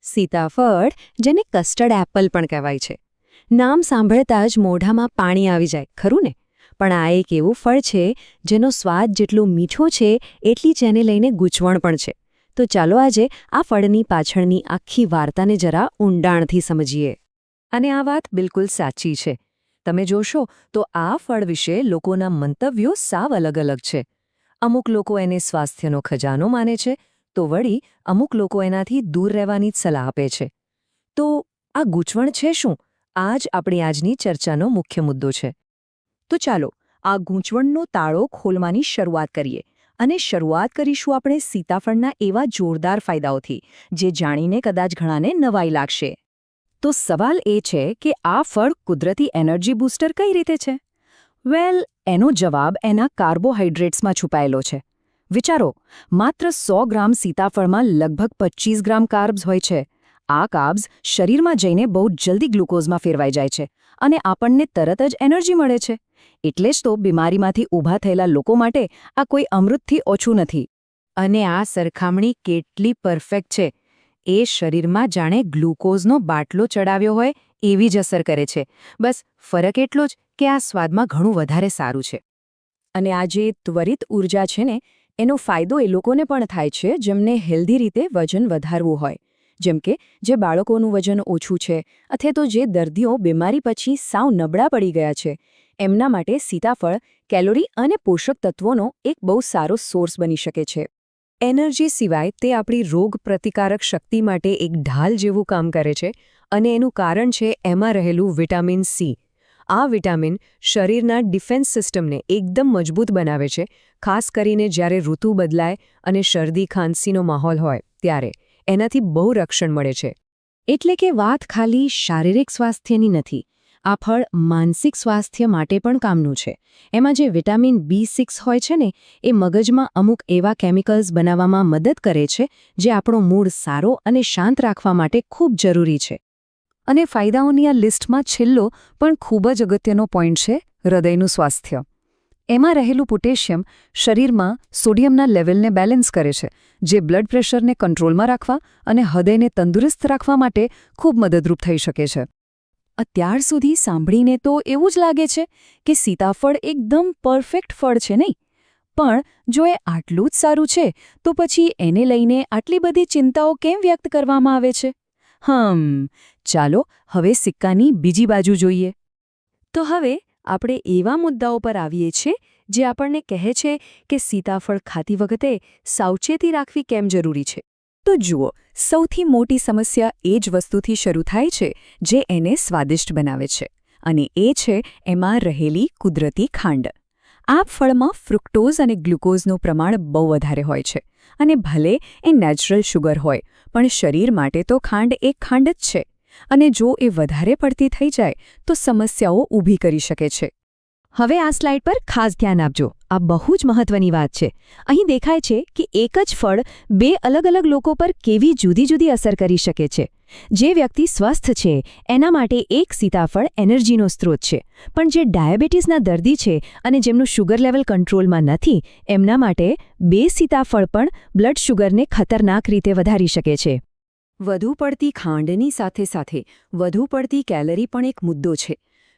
સીતાફળ, જેને custard Apple પણ કહેવાય છે. નામ સાંભળતા જ મોઢામાં પાણી આવી જાય, ખરું ને? પણ આ એક એવું ફળ છે જેનો સ્વાદ જેટલો મીઠો છે એટલી જ એને લઈને ગૂંચવણ પણ છે. તો ચાલો આજે આ ફળની પાછળની આખી વાર્તાને જરા ઊંડાણથી સમજીએ. અને આ વાત બિલકુલ સાચી છે. તમે જોશો તો આ ફળ વિશે લોકોના મંતવ્યો સાવ અલગ અલગ છે. અમુક લોકો એને સ્વાસ્થ્યનો ખજાનો માને છે, તો વળી અમુક લોકો એનાથી દૂર રહેવાની જ સલાહ આપે છે. તો આ ગૂંચવણ છે શું? આ જ આપણી આજની ચર્ચાનો મુખ્ય મુદ્દો છે. તો ચાલો આ ગૂંચવણનો તાળો ખોલવાની શરૂઆત કરીએ. અને શરૂઆત કરીશું આપણે સીતાફળના એવા જોરદાર ફાયદાઓથી, જે જાણીને કદાચ ઘણાને નવાઈ લાગશે. તો સવાલ એ છે કે આ ફળ કુદરતી એનર્જી બૂસ્ટર કઈ રીતે છે? વેલ, એનો જવાબ એના કાર્બોહાઈડ્રેટ્સમાં છુપાયેલો છે. વિચારો, માત્ર 100 ગ્રામ સીતાફળમાં લગભગ 25 ગ્રામ કાર્બ્સ હોય છે. આ કાર્બ્સ શરીરમાં જઈને બહુ જલ્દી ગ્લુકોઝમાં ફેરવાઈ જાય છે અને આપણને તરત જ એનર્જી મળે છે. એટલે જ તો બીમારીમાંથી ઊભા થયેલા લોકો માટે આ કોઈ અમૃતથી ઓછું નથી. અને આ સરખામણી કેટલી પરફેક્ટ છે! એ શરીરમાં જાણે ગ્લુકોઝનો બાટલો ચડાવ્યો હોય એવી જ અસર કરે છે. બસ ફરક એટલો જ કે આ સ્વાદમાં ઘણું વધારે સારું છે. અને આ જે ત્વરિત ઊર્જા છે ને, એનો ફાયદો એ લોકોને પણ થાય છે જેમને હેલ્ધી રીતે વજન વધારવું હોય. જેમ કે જે બાળકોનું વજન ઓછું છે, અથવા તો જે દર્દીઓ બીમારી પછી સાવ નબળા પડી ગયા છે, એમના માટે સીતાફળ કેલોરી અને પોષક તત્વોનો એક બહુ સારો સોર્સ બની શકે છે. એનર્જી સિવાય તે આપણી રોગ પ્રતિકારક શક્તિ માટે એક ઢાલ જેવું કામ કરે છે, અને એનું કારણ છે એમાં રહેલું વિટામિન સી. આ વિટામિન શરીરના ડિફેન્સ સિસ્ટમને એકદમ મજબૂત બનાવે છે, ખાસ કરીને જ્યારે ઋતુ બદલાય અને શરદી ખાંસીનો માહોલ હોય ત્યારે એનાથી બહુ રક્ષણ મળે છે. એટલે કે વાત ખાલી શારીરિક સ્વાસ્થ્યની નથી. આ ફળ માનસિક સ્વાસ્થ્ય માટે પણ કામનું છે. એમાં જે વિટામિન B6 હોય છે ને, એ મગજમાં અમુક એવા કેમિકલ્સ બનાવવામાં મદદ કરે છે જે આપણો મૂડ સારો અને શાંત રાખવા માટે ખૂબ જરૂરી છે. અને ફાયદાઓની આ લિસ્ટમાં છેલ્લો પણ ખૂબ જ અગત્યનો પોઈન્ટ છે હૃદયનું સ્વાસ્થ્ય. એમાં રહેલું પોટેશિયમ શરીરમાં સોડિયમના લેવલને બેલેન્સ કરે છે, જે બ્લડ પ્રેશરને કંટ્રોલમાં રાખવા અને હૃદયને તંદુરસ્ત રાખવા માટે ખૂબ મદદરૂપ થઈ શકે છે. અત્યાર સુધી સાંભળીને તો એવું જ લાગે છે કે સીતાફળ એકદમ પરફેક્ટ ફળ છે, નહીં? પણ જો એ આટલું જ સારું છે, તો પછી એને લઈને આટલી બધી ચિંતાઓ કેમ વ્યક્ત કરવામાં આવે છે? ચાલો હવે સિક્કાની બીજી બાજુ જોઈએ. તો હવે આપણે એવા મુદ્દાઓ પર આવીએ છીએ જે આપણને કહે છે કે સીતાફળ ખાતી વખતે સાવચેતી રાખવી કેમ જરૂરી છે. તો જુઓ, સૌથી મોટી સમસ્યા એ જ વસ્તુથી શરૂ થાય છે જે એને સ્વાદિષ્ટ બનાવે છે, અને એ છે એમાં રહેલી કુદરતી ખાંડ. આ ફળમાં ફ્રુક્ટોઝ અને ગ્લુકોઝનું પ્રમાણ બહુ વધારે હોય છે, અને ભલે એ નેચરલ શુગર હોય, પણ શરીર માટે તો ખાંડ એક ખાંડ જ છે. અને જો એ વધારે પડતી થઈ જાય તો સમસ્યાઓ ઊભી કરી શકે છે. હવે આ સ્લાઇડ પર ખાસ ધ્યાન આપજો. આ બહુ જ મહત્વની વાત છે. અહીં દેખાય છે કે એક જ ફળ બે અલગ અલગ લોકો પર કેવી જુદી જુદી અસર કરી શકે છે. જે વ્યક્તિ સ્વસ્થ છે એના માટે એક સીતાફળ એનર્જીનો સ્ત્રોત છે, પણ જે ડાયાબિટીસના દર્દી છે અને જેમનું શુગર લેવલ કંટ્રોલમાં નથી, એમના માટે 2 સીતાફળ પણ બ્લડ શુગરને ખતરનાક રીતે વધારી શકે છે. વધુ પડતી ખાંડની સાથે સાથે વધુ પડતી કેલરી પણ એક મુદ્દો છે.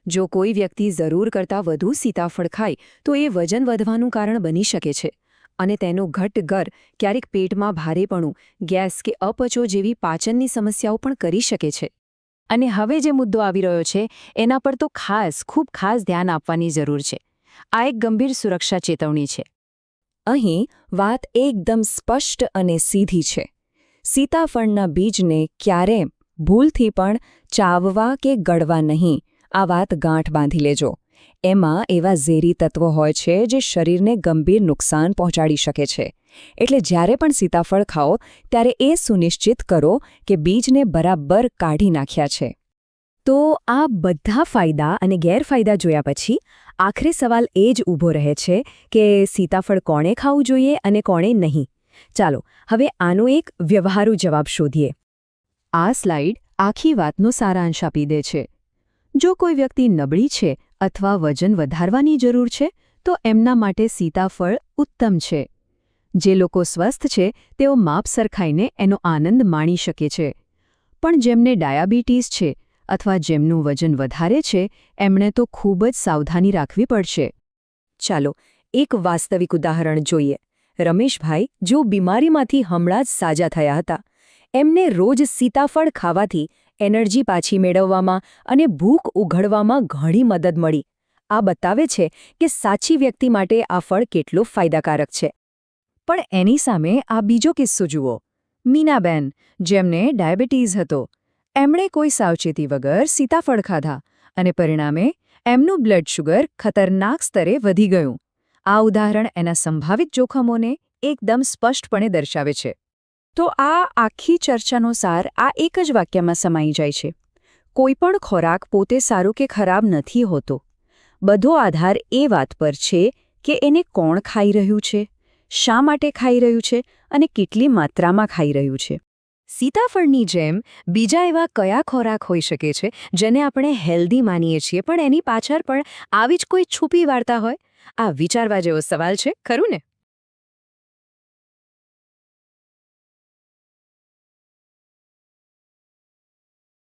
જો કોઈ વ્યક્તિ જરૂર કરતાં વધુ સીતાફળ ખાય તો એ વજન વધવાનું કારણ બની શકે છે, અને તેનો ઘટ્ટ ક્યારેક પેટમાં ભારેપણું, ગેસ કે અપચો જેવી પાચનની સમસ્યાઓ પણ કરી શકે છે. અને હવે જે મુદ્દો આવી રહ્યો છે એના પર તો ખૂબ ખાસ ધ્યાન આપવાની જરૂર છે. આ એક ગંભીર સુરક્ષા ચેતવણી છે. અહીં વાત એકદમ સ્પષ્ટ અને સીધી છે. સીતાફળના બીજને ક્યારેય ભૂલથી પણ ચાવવા કે ગળવા નહીં. આ વાત ગાંઠ બાંધી લેજો. એમાં એવા ઝેરી તત્વો હોય છે જે શરીરને ગંભીર નુકસાન પહોંચાડી શકે છે. એટલે જ્યારે પણ સીતાફળ ખાઓ ત્યારે એ સુનિશ્ચિત કરો કે બીજને બરાબર કાઢી નાખ્યા છે. તો આ બધા ફાયદા અને ગેરફાયદા જોયા પછી આખરે સવાલ એ જ ઊભો રહે છે કે સીતાફળ કોણે ખાવું જોઈએ અને કોણે નહીં. ચાલો હવે આનો એક વ્યવહારુ જવાબ શોધીએ. આ સ્લાઇડ આખી વાતનો સારાંશ આપી દે છે. જો કોઈ વ્યક્તિ નબળી છે અથવા વજન વધારવાની જરૂર છે તો એમના માટે સીતાફળ ઉત્તમ છે. જે લોકો સ્વસ્થ છે તેઓ માપ સરખાઈને એનો આનંદ માણી શકે છે. પણ જેમને ડાયાબિટીસ છે અથવા જેમનું વજન વધારે છે એમણે તો ખૂબ જ સાવધાની રાખવી પડશે. ચાલો એક વાસ્તવિક ઉદાહરણ જોઈએ. રમેશભાઈ જો બીમારીમાંથી હમણાં જ સાજા થયા હતા. એમને રોજ સીતાફળ ખાવાથી એનર્જી પાછી મેળવવામાં અને ભૂખ ઉઘડવામાં ઘણી મદદ મળી. આ બતાવે છે કે સાચી વ્યક્તિ માટે આ ફળ કેટલો ફાયદાકારક છે. પણ એની સામે આ બીજો કિસ્સો જુઓ. મીનાબેન, જેમને ડાયાબિટીસ હતો. એમણે કોઈ સાવચેતી વગર સીતાફળ ખાધા અને પરિણામે એમનું બ્લડ શુગર ખતરનાક સ્તરે વધી ગયું. આ ઉદાહરણ એના સંભવિત જોખમોને એકદમ સ્પષ્ટપણે દર્શાવે છે. તો આ આખી ચર્ચાનો સાર આ એક જ વાક્યમાં સમાઈ જાય છે. કોઈપણ ખોરાક પોતે સારું કે ખરાબ નથી હોતો. બધો આધાર એ વાત પર છે કે એને કોણ ખાઈ રહ્યું છે, શા માટે ખાઈ રહ્યું છે અને કેટલી માત્રામાં ખાઈ રહ્યું છે. સીતાફળની જેમ બીજા એવા કયા ખોરાક હોઈ શકે છે જેને આપણે હેલ્ધી માનીએ છીએ પણ એની પાછળ પણ આવી જ કોઈ છુપી વાર્તા હોય? આ વિચારવા જેવો સવાલ છે, ખરું ને?